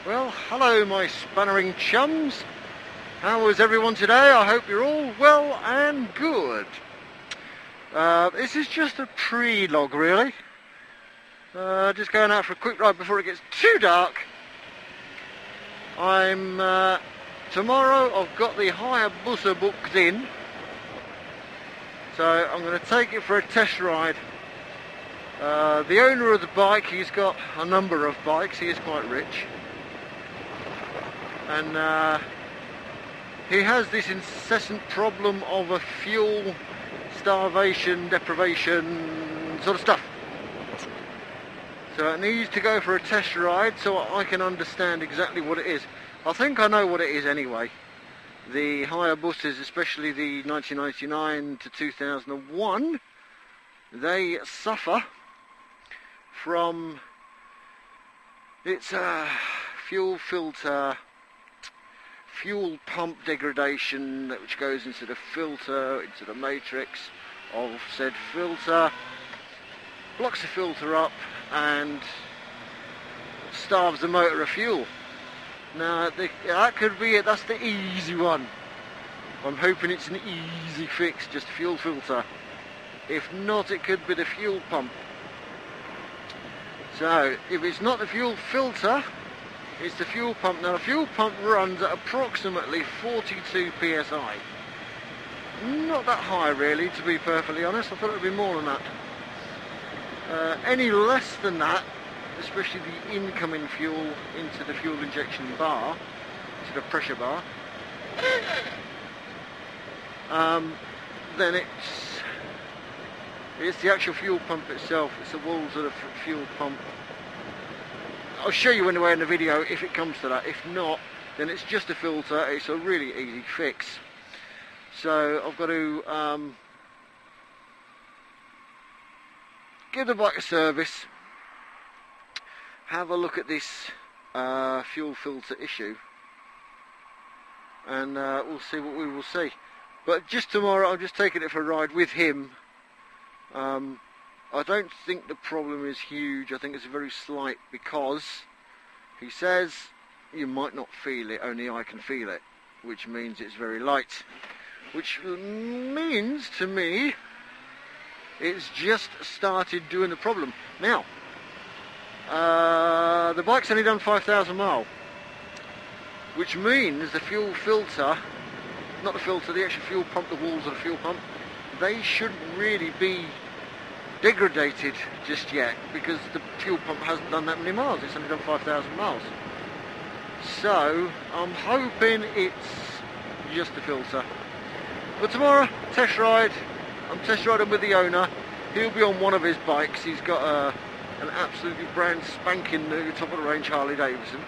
Well, hello my spannering chums. How is everyone today? I hope you're all well and good. This is just a pre-log really. Just going out for a quick ride before it gets too dark. Tomorrow I've got the busa booked in. So I'm going to take it for a test ride. The owner of the bike, he's got a number of bikes, he is quite rich. And he has this incessant problem of a fuel starvation, deprivation sort of stuff. So it needs to go for a test ride so I can understand exactly what it is. I think I know what it is anyway. The Hayabusas, especially the 1999 to 2001, they suffer from its fuel filter, fuel pump degradation, which goes into the filter, into the matrix of said filter, blocks the filter up and starves the motor of fuel. Now that could be it, that's the easy one. I'm hoping it's an easy fix, just fuel filter. If not, it could be the fuel pump. So if it's not the fuel filter, it's the fuel pump. Now the fuel pump runs at approximately 42 psi. Not that high really, to be perfectly honest. I thought it would be more than that. Any less than that, especially the incoming fuel into the fuel injection bar, to the pressure bar, then it's the actual fuel pump itself. It's the walls of the fuel pump. I'll show you anyway in the video if it comes to that. If not, then it's just a filter. It's a really easy fix. So I've got to give the bike a service, have a look at this fuel filter issue, and we'll see what we will see. But just tomorrow I'm just taking it for a ride with him. I don't think the problem is huge. I think it's very slight, because he says you might not feel it, only I can feel it, which means it's very light, which means to me it's just started doing the problem. Now the bike's only done 5,000 miles, which means the fuel filter, not the filter, the actual fuel pump, the walls of the fuel pump, they shouldn't really be degraded just yet, because the fuel pump hasn't done that many miles. It's only done 5,000 miles. So I'm hoping it's just the filter. But tomorrow, test ride. I'm test riding with the owner. He'll be on one of his bikes. He's got an absolutely brand spanking new top of the range Harley Davidson.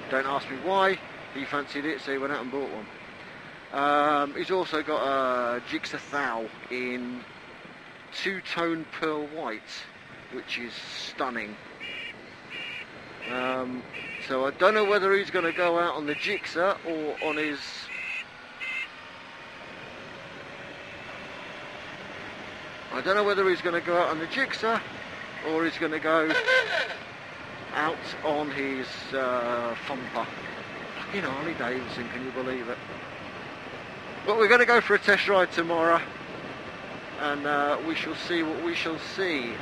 Don't ask me why. He fancied it, so he went out and bought one. He's also got a Jigsaw Thou in two-tone pearl white, which is stunning. So I don't know whether he's going to go out on the Jigsaw or on his or he's going to go out on his Thumper. Fucking Harley Davidson, can you believe it? But we're going to go for a test ride tomorrow, and we shall see what we shall see.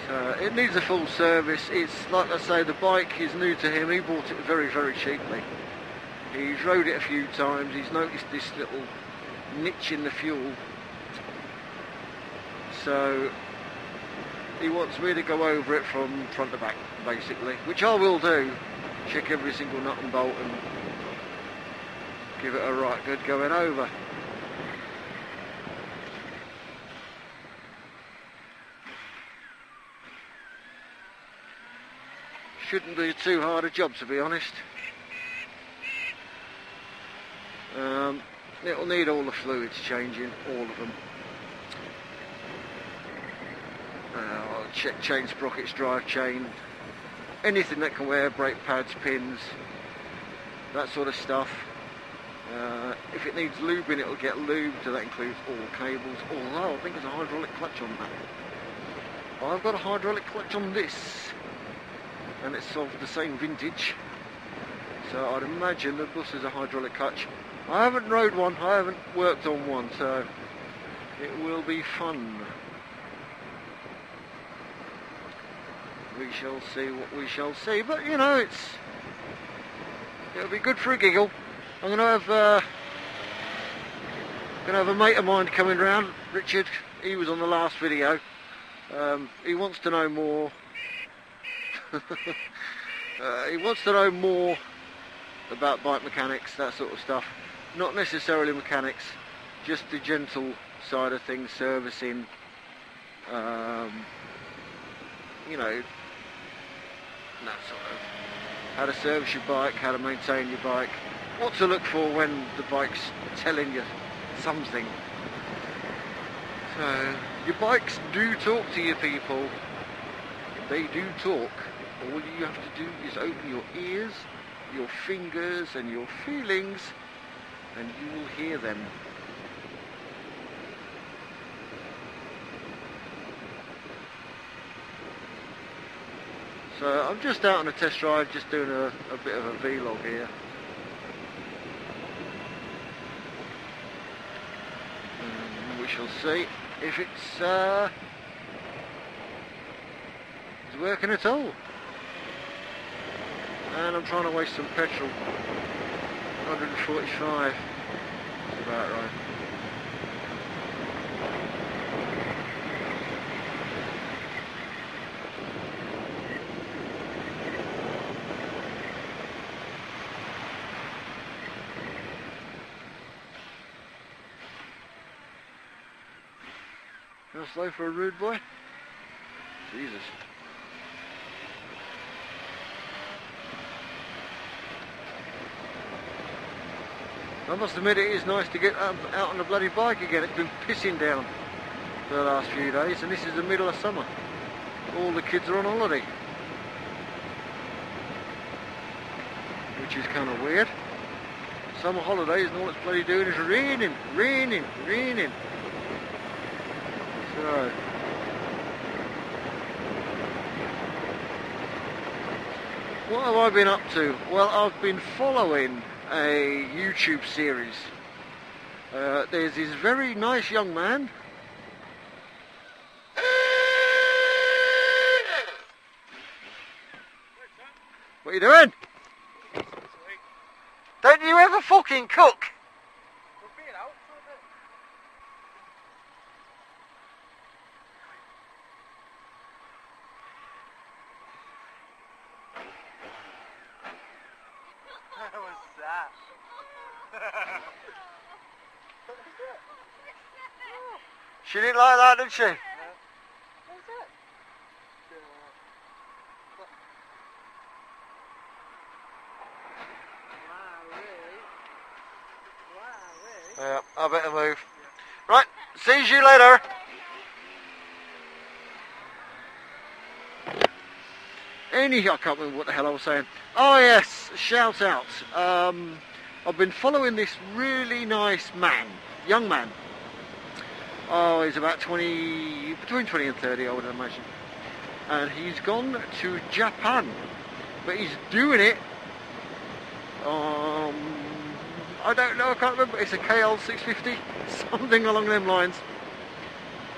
So it needs a full service. It's like I say, the bike is new to him. He bought it very, very cheaply. He's rode it a few times. He's noticed this little niche in the fuel. So he wants me to go over it from front to back, basically, which I will do. Check every single nut and bolt and give it a right good going over. Shouldn't be too hard a job, to be honest. It'll need all the fluids changing, all of them. I'll check chain sprockets, drive chain, anything that can wear, brake pads, pins, that sort of stuff. If it needs lubing, it'll get lubed, so that includes all cables, although I think there's a hydraulic clutch on that. I've got a hydraulic clutch on this. and it's of the same vintage. So I'd imagine the bus is a hydraulic clutch. I haven't rode one, I haven't worked on one, so it will be fun. We shall see what we shall see, but you know, it'll be good for a giggle. I'm going to have a mate of mine coming round, Richard. He was on the last video. He wants to know more. He wants to know more about bike mechanics, that sort of stuff. Not necessarily mechanics, just the gentle side of things, servicing. You know, that sort of how to service your bike, how to maintain your bike, what to look for when the bike's telling you something. So your bikes do talk to you, people. They do talk. All you have to do is open your ears, your fingers and your feelings, and you will hear them. So I'm just out on a test drive, just doing a bit of a vlog here. And we shall see if it's working at all. And I'm trying to waste some petrol. 145. That's about right. How slow for a rude boy? Jesus. I must admit, it is nice to get out on the bloody bike again. It's been pissing down for the last few days, and this is the middle of summer. All the kids are on holiday, which is kind of weird. Summer holidays, and all it's bloody doing is raining, raining, raining. So, what have I been up to? Well, I've been following a YouTube series. There's this very nice young man. What are you doing? Don't you ever fucking cook? She didn't like that, did she? Yeah. What's that? Yeah, I better move. Yeah. Right, see you later. I can't remember what the hell I was saying. Oh yes, shout out. I've been following this really nice man, young man. Oh, he's about 20, between 20 and 30, I would imagine. And he's gone to Japan, but he's doing it. I don't know, I can't remember. It's a KL 650, something along them lines.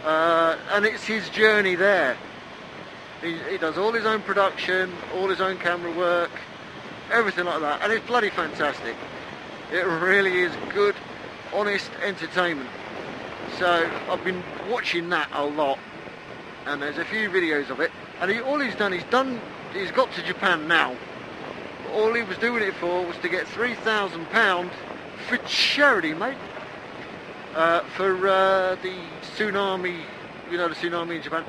And it's his journey there. He does all his own production, all his own camera work, everything like that, and it's bloody fantastic. It really is good, honest entertainment. So I've been watching that a lot, and there's a few videos of it. And all he's got to Japan now. All he was doing it for was to get £3,000 for charity, mate. For the tsunami, you know, the tsunami in Japan.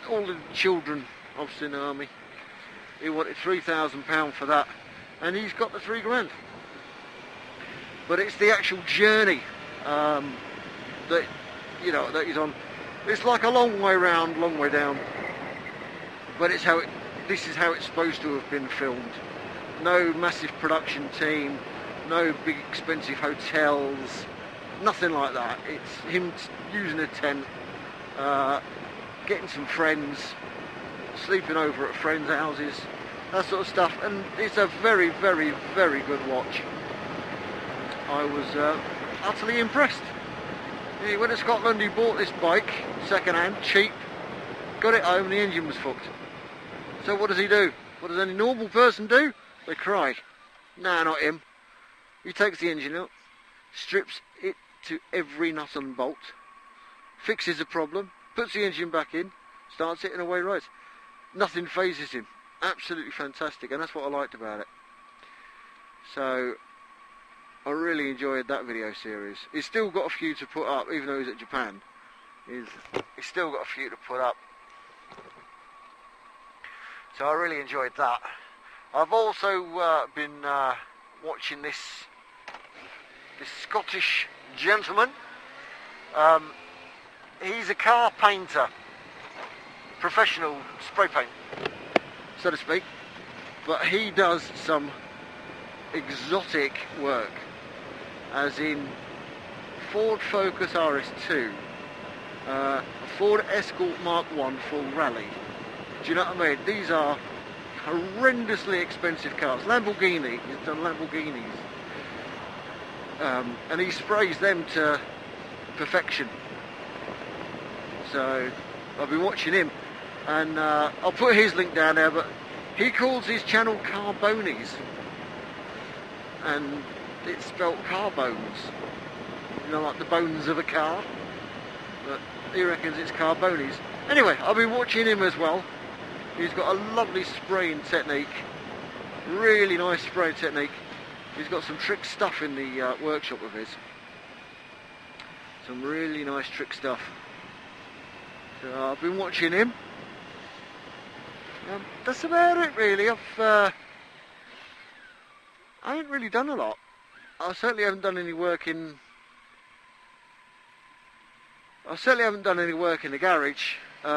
All the children of tsunami. He wanted £3,000 for that, and he's got the £3,000. But it's the actual journey that, you know, that he's on. It's like a long way round, long way down. But it's how this is how it's supposed to have been filmed. No massive production team, no big expensive hotels, nothing like that. It's him using a tent, getting some friends, sleeping over at friends' houses, that sort of stuff, and it's a very, very, very good watch. I was utterly impressed. He went to Scotland, he bought this bike, second hand, cheap, got it home and the engine was fucked. So what does he do? What does any normal person do? They cry. Nah, not him. He takes the engine out, strips it to every nut and bolt, fixes the problem, puts the engine back in, starts it and away rides. Nothing phases him. Absolutely fantastic, and that's what I liked about it. So I really enjoyed that video series. He's still got a few to put up, even though he's at Japan. He's still got a few to put up. So I really enjoyed that. I've also been watching this Scottish gentleman. He's a car painter, professional spray paint, so to speak, but he does some exotic work, as in Ford Focus RS2, a Ford Escort Mark I full rally. Do you know what I mean? These are horrendously expensive cars. Lamborghini, he's done Lamborghinis, and he sprays them to perfection. So I've been watching him, and I'll put his link down there, but he calls his channel Carbonies, and it's spelt car bones, you know, like the bones of a car, but he reckons it's Carbonies. Anyway, I've been watching him as well. He's got a lovely spraying technique, really nice spraying technique. He's got some trick stuff in the workshop of his, some really nice trick stuff. So I've been watching him. That's about it really. I haven't really done a lot. I certainly haven't done any work in the garage. The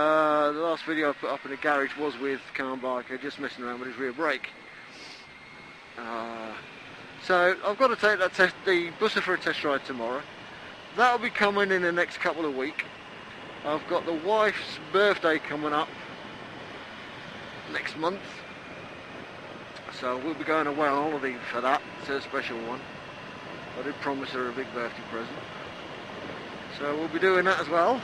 last video I put up in the garage was with Car and Biker, just messing around with his rear brake. So I've got to take the busa for a test ride tomorrow. That'll be coming in the next couple of weeks. I've got the wife's birthday coming up next month, so we'll be going away on holiday for that. It's a special one. I did promise her a big birthday present, so we'll be doing that as well.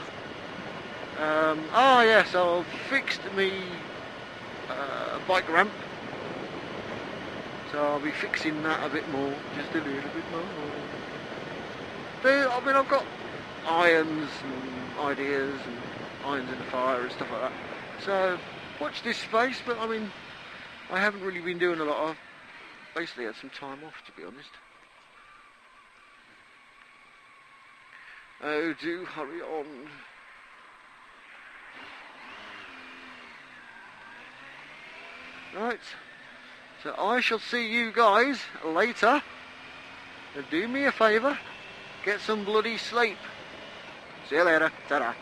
Oh yes, I've fixed me bike ramp, so I'll be fixing that a bit more, just a little bit more. I mean, I've got irons and ideas and irons in the fire and stuff like that, so watch this space. But I mean, I haven't really been doing a lot. I've basically had some time off, to be honest. Oh, do hurry on. Right, so I shall see you guys later. Do me a favour, get some bloody sleep. See you later. Ta-da.